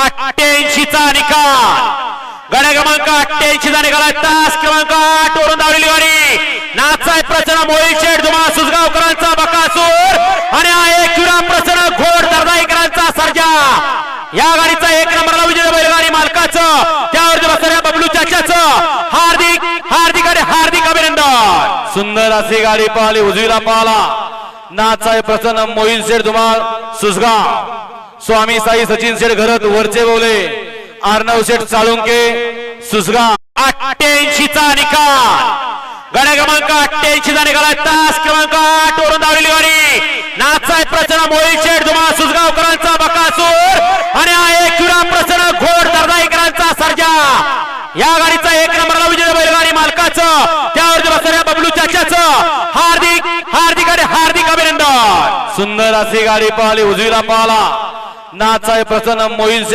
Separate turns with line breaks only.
88 चा निकाल। गाड्या क्रमांक 88 चा निकाल। तास क्रमांक 8 वरून धावलेली गाडी नाचाय प्रचंड मोहित शेठ धुमाळ सुसगावकरांचा बकासूर आणि हा एक चुरा प्रचंड घोड दर्दाईकरांचा सर्जा। या गाडीचा 1 नंबरला विजय बैलगाडी मालकाचं त्यावर बसणाऱ्या बबलू चाच्याचं हार्दिक अभिनंदन। सुंदर अशी गाडी पाहिली, उजवीला पाहिला नाचाय प्रसन्न मोहित शेठ धुमाळ सुसगाव, स्वामी साई सचिन शेठ घरत वरचे बोले, अर्णव शेठ साळुंके सुसगाव। 88 चा निकाल। गाड्या क्रमांक 88 चा निकाल। तास क्रमांक 8 वरून धावलेली गाडी नाचाय प्रचंड मोहित शेठ धुमाळ सुसगावकरांचा बकासूर आणि हा एक चुरा प्रचंड घोड दर्दाईकरांचा सर्जा। या गाडीचा 1 नंबरला विजय बैलगाडी मालकाचं त्यावर बसणाऱ्या बबलू चाच्याचं हार्दिक अभिनंदन। सुंदर अशी गाडी पाहिली, उजवीला पाहिला नाचाय प्रसन्न मोहित